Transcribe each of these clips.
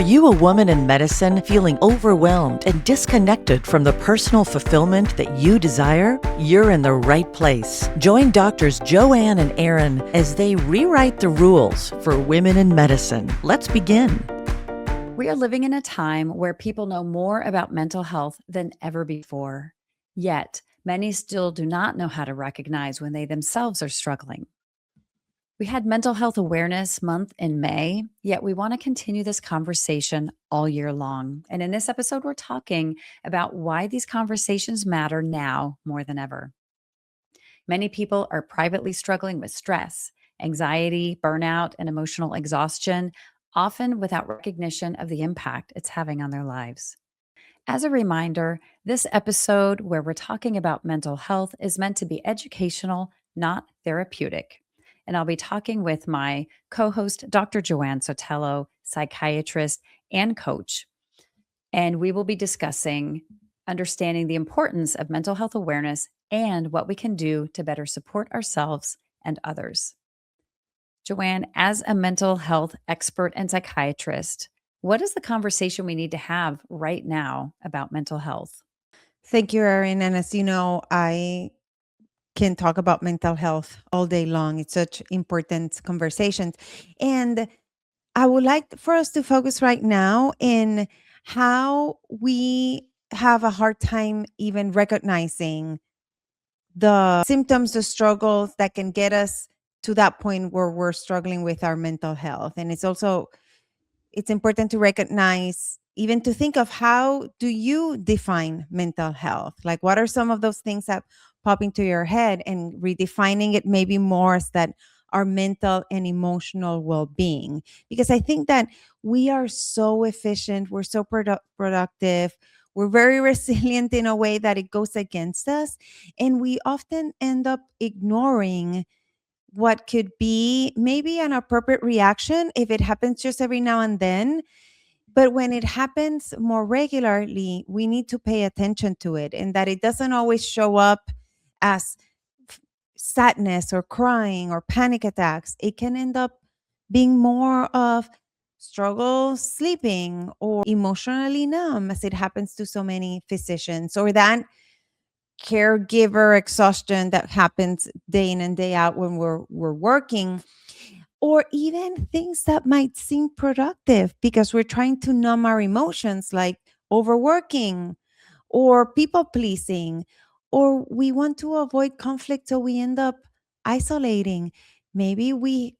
you a woman in medicine feeling overwhelmed and disconnected from the personal fulfillment that you desire? You're in the right place. Join doctors Joanne and Erin as they rewrite the rules for women in medicine. Let's begin. We are living in a time where people know more about mental health than ever before. Yet, many still do not know how to recognize when they themselves are struggling. We had Mental Health Awareness Month in May, yet we want to continue this conversation all year long. And in this episode, we're talking about why these conversations matter now more than ever. Many people are privately struggling with stress, anxiety, burnout, and emotional exhaustion, often without recognition of the impact it's having on their lives. As a reminder, this episode where we're talking about mental health is meant to be educational, not therapeutic. And I'll be talking with my co host, Dr. Joanne Sotelo, psychiatrist and coach. And we will be discussing understanding the importance of mental health awareness and what we can do to better support ourselves and others. Joanne, as a mental health expert and psychiatrist, what is the conversation we need to have right now about mental health? Thank you, Erin. And as you know, I can talk about mental health all day long. It's such important conversations. And I would like for us to focus right now in how we have a hard time even recognizing the symptoms, the struggles that can get us to that point where we're struggling with our mental health. And it's important to recognize, even to think of, how do you define mental health? Like, what are some of those things that pop into your head, and redefining it maybe more as that our mental and emotional well-being? Because I think that we are so efficient, we're so productive, we're very resilient in a way that it goes against us. And we often end up ignoring what could be maybe an appropriate reaction if it happens just every now and then. But when it happens more regularly, we need to pay attention to it, and that it doesn't always show up as sadness or crying or panic attacks. It can end up being more of struggle sleeping or emotionally numb, as it happens to so many physicians, or that caregiver exhaustion that happens day in and day out when we're working, or even things that might seem productive because we're trying to numb our emotions, like overworking or people pleasing, or we want to avoid conflict, so we end up isolating. Maybe we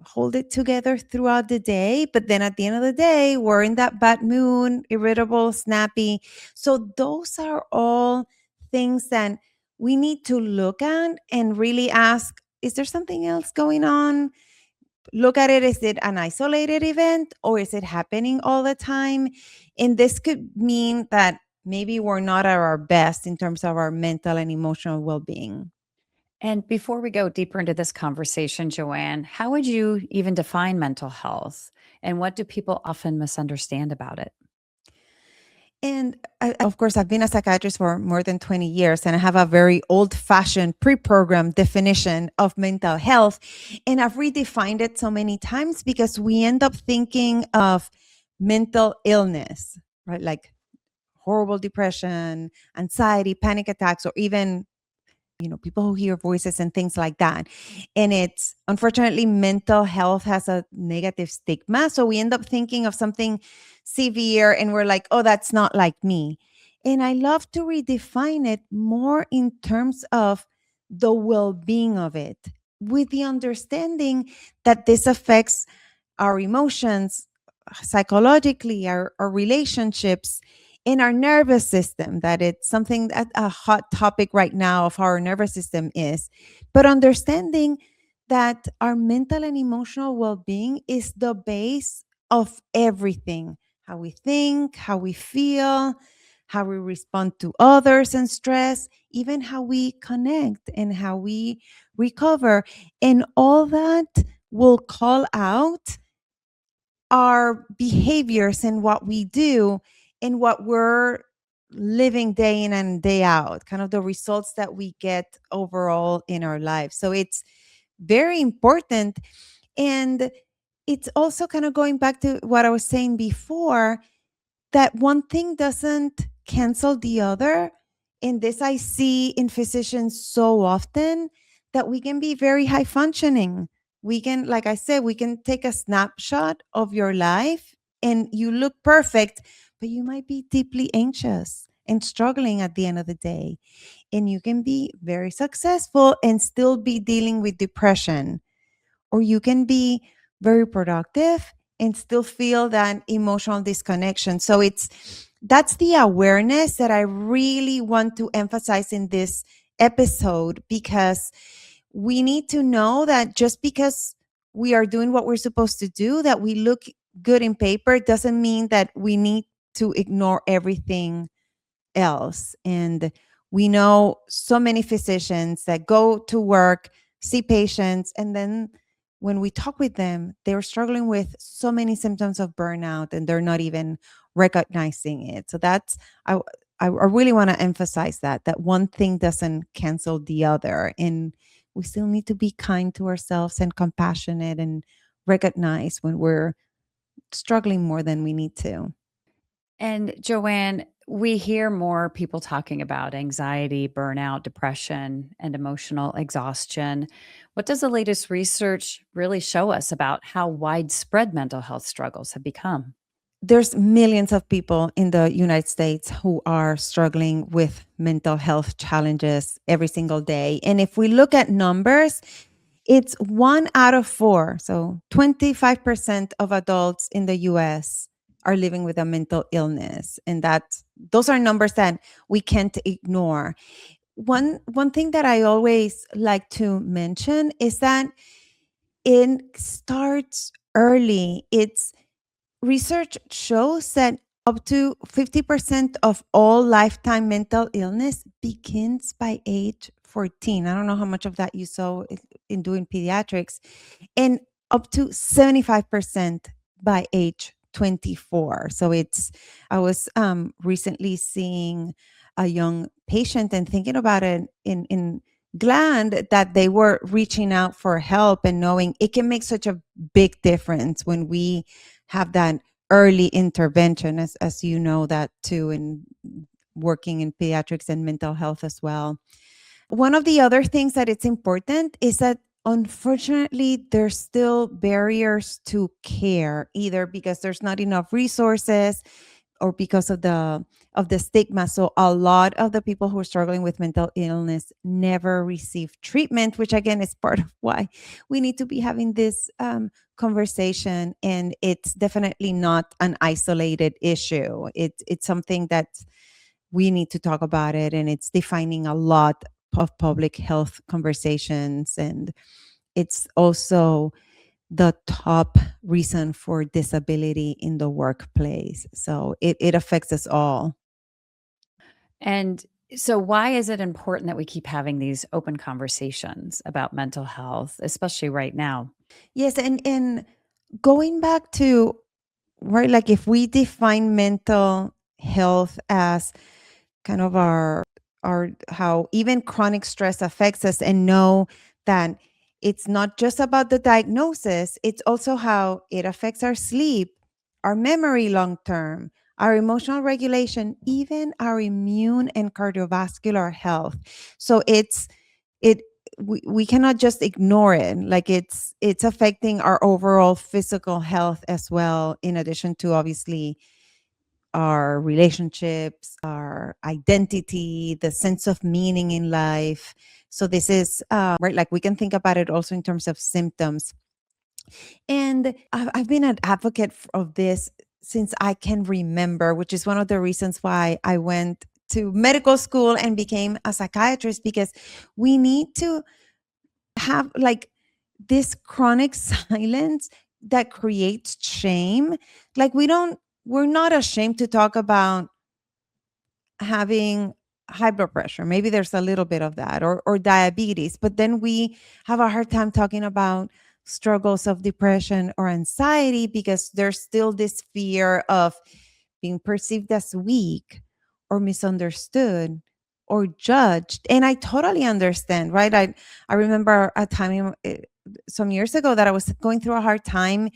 hold it together throughout the day, but then at the end of the day, we're in that bad mood, irritable, snappy. So those are all things that we need to look at and really ask, is there something else going on? Look at it, is it an isolated event, or is it happening all the time? And this could mean that maybe we're not at our best in terms of our mental and emotional well-being. And before we go deeper into this conversation, Joanne, how would you even define mental health? And what do people often misunderstand about it? And of course, I've been a psychiatrist for more than 20 years, and I have a very old-fashioned pre-programmed definition of mental health. And I've redefined it so many times because we end up thinking of mental illness, right? Like horrible depression, anxiety, panic attacks, or even people who hear voices and things like that. And it's, unfortunately, mental health has a negative stigma. So we end up thinking of something severe and we're like, oh, that's not like me. And I love to redefine it more in terms of the well-being of it, with the understanding that this affects our emotions psychologically, our relationships, in our nervous system, that it's something that a hot topic right now of how our nervous system is. But understanding that our mental and emotional well-being is the base of everything: how we think, how we feel, how we respond to others and stress, even how we connect and how we recover. And all that will call out our behaviors and what we do and what we're living day in and day out, kind of the results that we get overall in our lives. So it's very important. And it's also kind of going back to what I was saying before, that one thing doesn't cancel the other. And this I see in physicians so often, that we can be very high functioning. We can, like I said, we can take a snapshot of your life and you look perfect, but you might be deeply anxious and struggling at the end of the day. And you can be very successful and still be dealing with depression, or you can be very productive and still feel that emotional disconnection. So that's the awareness that I really want to emphasize in this episode, because we need to know that just because we are doing what we're supposed to do, that we look good in paper, doesn't mean that we need to ignore everything else. And we know so many physicians that go to work, see patients, and then when we talk with them, they're struggling with so many symptoms of burnout and they're not even recognizing it. So that's, I, I really want to emphasize that one thing doesn't cancel the other. And we still need to be kind to ourselves and compassionate and recognize when we're struggling more than we need to. And Joanne, we hear more people talking about anxiety, burnout, depression, and emotional exhaustion. What does the latest research really show us about how widespread mental health struggles have become? There's millions of people in the United States who are struggling with mental health challenges every single day. And if we look at numbers, it's 1 out of 4. So 25% of adults in the US are living with a mental illness. And those are numbers that we can't ignore. One thing that I always like to mention is that it starts early. It's Research shows that up to 50% of all lifetime mental illness begins by age 14. I don't know how much of that you saw in doing pediatrics, and up to 75% by age 24. So I was recently seeing a young patient and thinking about it in glad that they were reaching out for help and knowing it can make such a big difference when we have that early intervention, as you know that too, in working in pediatrics and mental health as well. One of the other things that it's important is that unfortunately there's still barriers to care, either because there's not enough resources or because of the stigma. So a lot of the people who are struggling with mental illness never receive treatment, which again is part of why we need to be having this conversation. And it's definitely not an isolated issue. It's something that we need to talk about it, and it's defining a lot of public health conversations. And it's also the top reason for disability in the workplace. So it affects us all. And so, why is it important that we keep having these open conversations about mental health, especially right now? Yes, and going back to, right, like if we define mental health as kind of our how even chronic stress affects us, and know that it's not just about the diagnosis, it's also how it affects our sleep, our memory long term, our emotional regulation, even our immune and cardiovascular health. So it we cannot just ignore it. Like it's affecting our overall physical health as well, in addition to obviously our relationships, our identity, the sense of meaning in life. So this is right, like we can think about it also in terms of symptoms. And I've been an advocate of this since I can remember, which is one of the reasons why I went to medical school and became a psychiatrist, because we need to have like this chronic silence that creates shame. Like we're not ashamed to talk about having high blood pressure. Maybe there's a little bit of that, or diabetes, but then we have a hard time talking about struggles of depression or anxiety because there's still this fear of being perceived as weak or misunderstood or judged. And I totally understand, right? I remember a time some years ago that I was going through a hard time,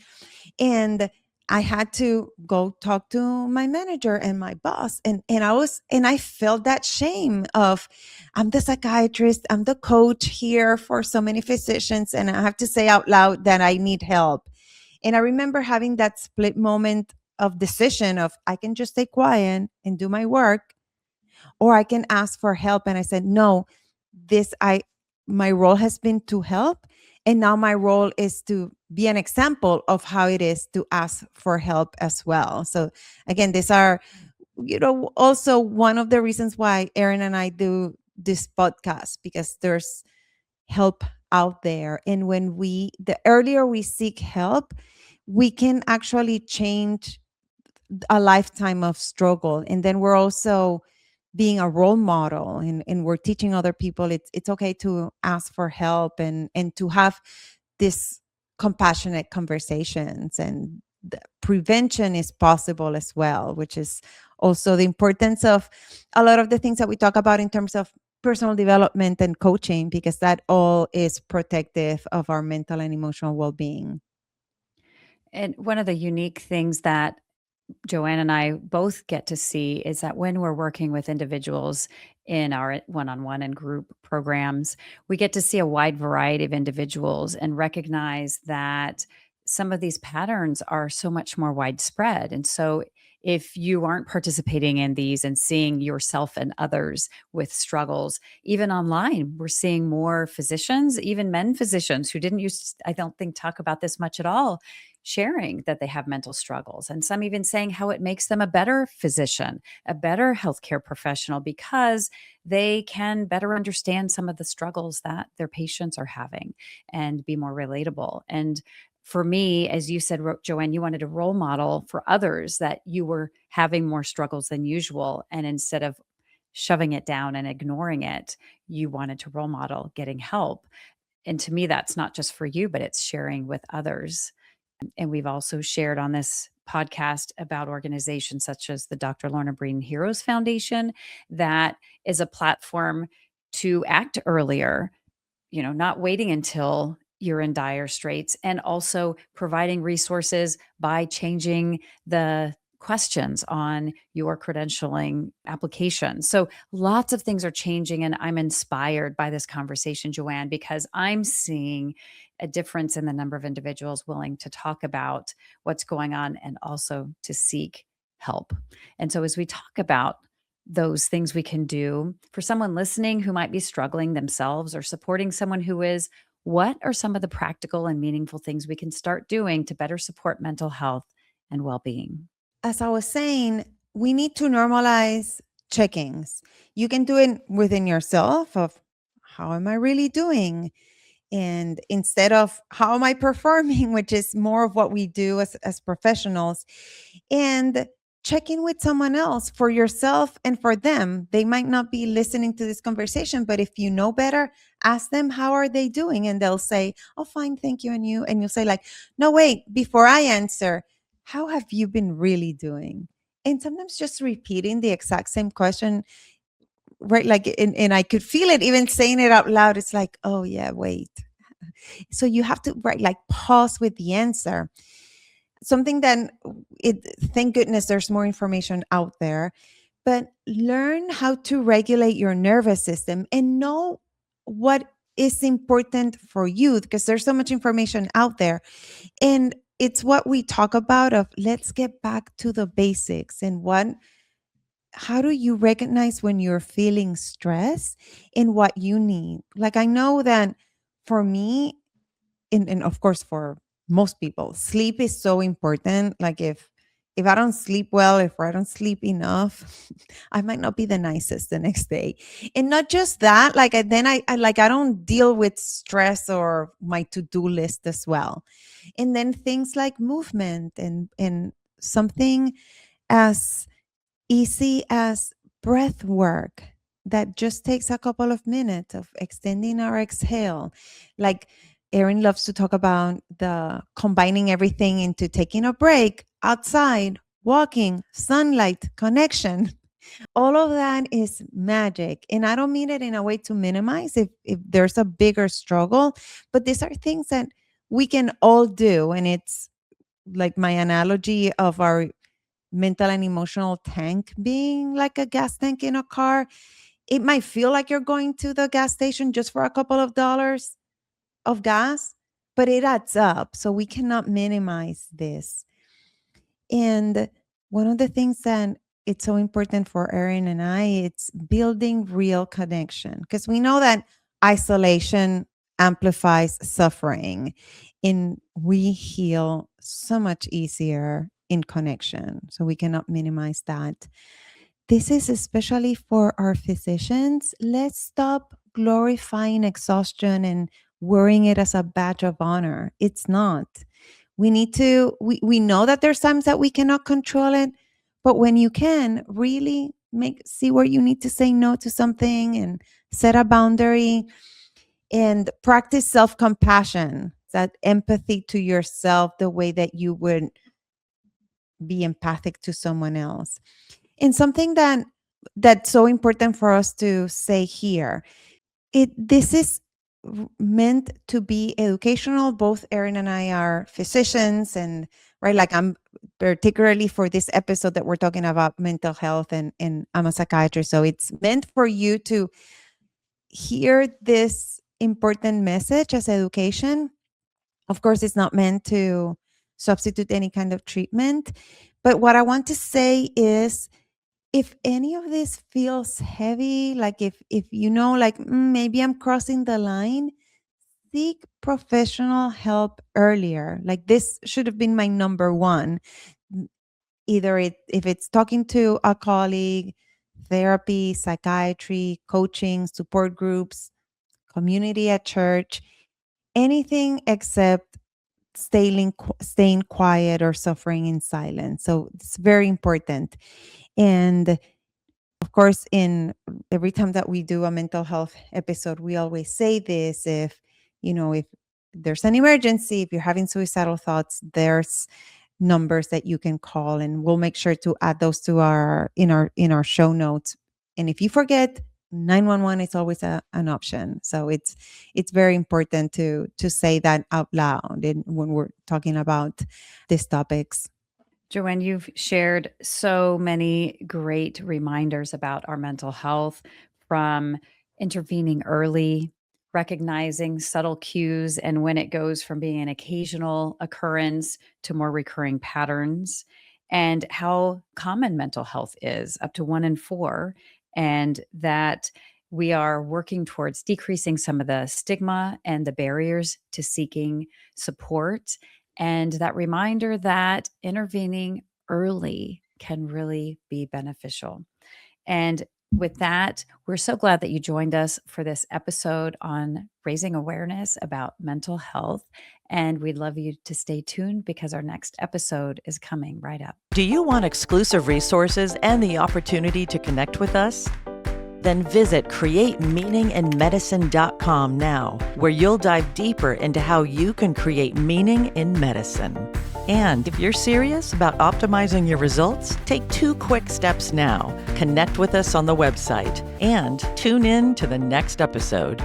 and I had to go talk to my manager and my boss, and I felt that shame of, I'm the psychiatrist, I'm the coach here for so many physicians, and I have to say out loud that I need help. And I remember having that split moment of decision of, I can just stay quiet and do my work, or I can ask for help. And I said, no, this I my role has been to help, and now my role is to be an example of how it is to ask for help as well. So again, these are, also one of the reasons why Erin and I do this podcast, because there's help out there. And the earlier we seek help, we can actually change a lifetime of struggle. And then we're also being a role model, and we're teaching other people it's okay to ask for help, and to have this compassionate conversations, and the prevention is possible as well, which is also the importance of a lot of the things that we talk about in terms of personal development and coaching, because that all is protective of our mental and emotional well-being. And one of the unique things that Joanne and I both get to see is that when we're working with individuals in our one-on-one and group programs, we get to see a wide variety of individuals and recognize that some of these patterns are so much more widespread. And so if you aren't participating in these and seeing yourself and others with struggles, even online, we're seeing more physicians, even men physicians who didn't used to, I don't think, talk about this much at all, sharing that they have mental struggles, and some even saying how it makes them a better physician, a better healthcare professional, because they can better understand some of the struggles that their patients are having and be more relatable. And for me, as you said, Joanne, you wanted a role model for others, that you were having more struggles than usual. And instead of shoving it down and ignoring it, you wanted to role model getting help. And to me, that's not just for you, but it's sharing with others. And we've also shared on this podcast about organizations such as the Dr. Lorna Breen Heroes Foundation, that is a platform to act earlier, not waiting until you're in dire straits, and also providing resources by changing the questions on your credentialing application. So lots of things are changing, and I'm inspired by this conversation, Joanne, because I'm seeing a difference in the number of individuals willing to talk about what's going on and also to seek help. And so as we talk about those things we can do for someone listening who might be struggling themselves or supporting someone who is, what are some of the practical and meaningful things we can start doing to better support mental health and well-being? As I was saying, we need to normalize check-ins. You can do it within yourself of, how am I really doing? And instead of, how am I performing, which is more of what we do as professionals, and check in with someone else for yourself and for them. They might not be listening to this conversation, but if you know better, ask them, how are they doing? And they'll say, oh, fine, thank you. And you'll say like, no, wait, before I answer, how have you been really doing? And sometimes just repeating the exact same question, right? Like, and I could feel it even saying it out loud. It's like, oh yeah, wait. So you have to, right, like pause with the answer. Something that thank goodness there's more information out there, but learn how to regulate your nervous system and know what is important for you, because there's so much information out there. And it's what we talk about of, let's get back to the basics. And how do you recognize when you're feeling stress and what you need? Like, I know that for me, and of course for most people, sleep is so important. Like, if I don't sleep well, if I don't sleep enough, I might not be the nicest the next day. And not just that, like, then I don't deal with stress or my to-do list as well. And then things like movement, and something as easy as breath work that just takes a couple of minutes of extending our exhale. Like, Erin loves to talk about the combining everything into taking a break outside, walking, sunlight, connection. All of that is magic. And I don't mean it in a way to minimize if there's a bigger struggle, but these are things that we can all do. And it's like my analogy of our mental and emotional tank being like a gas tank in a car. It might feel like you're going to the gas station just for a couple of dollars of gas, but it adds up. So we cannot minimize this. And one of the things that it's so important for Erin and I, it's building real connection because we know that isolation amplifies suffering and we heal so much easier in connection. So we cannot minimize that. This is especially for our physicians. Let's stop glorifying exhaustion and wearing it as a badge of honor. It's not. We know that there's times that we cannot control it, but when you can, really see where you need to say no to something and set a boundary and practice self-compassion, that empathy to yourself, the way that you would be empathic to someone else. And something that's so important for us to say here, this is meant to be educational. Both Erin and I are physicians, and right, like I'm particularly for this episode that we're talking about mental health, and I'm a psychiatrist. So it's meant for you to hear this important message as education. Of course, it's not meant to substitute any kind of treatment. But what I want to say is, if any of this feels heavy, like if you know, like maybe I'm crossing the line, seek professional help earlier. Like this should have been my number one. Either if it's talking to a colleague, therapy, psychiatry, coaching, support groups, community at church, anything except staying quiet or suffering in silence. So it's very important. And of course, in every time that we do a mental health episode, we always say this: if there's an emergency, if you're having suicidal thoughts, there's numbers that you can call, and we'll make sure to add those to our show notes. And if you forget, 911 is always an option. So it's very important to say that out loud when we're talking about these topics. Joanne, you've shared so many great reminders about our mental health, from intervening early, recognizing subtle cues, and when it goes from being an occasional occurrence to more recurring patterns, and how common mental health is, up to 1 in 4, and that we are working towards decreasing some of the stigma and the barriers to seeking support. And that reminder that intervening early can really be beneficial. And with that, we're so glad that you joined us for this episode on raising awareness about mental health. And we'd love you to stay tuned because our next episode is coming right up. Do you want exclusive resources and the opportunity to connect with us? Then visit createmeaninginmedicine.com now, where you'll dive deeper into how you can create meaning in medicine. And if you're serious about optimizing your results, take 2 quick steps now. Connect with us on the website and tune in to the next episode.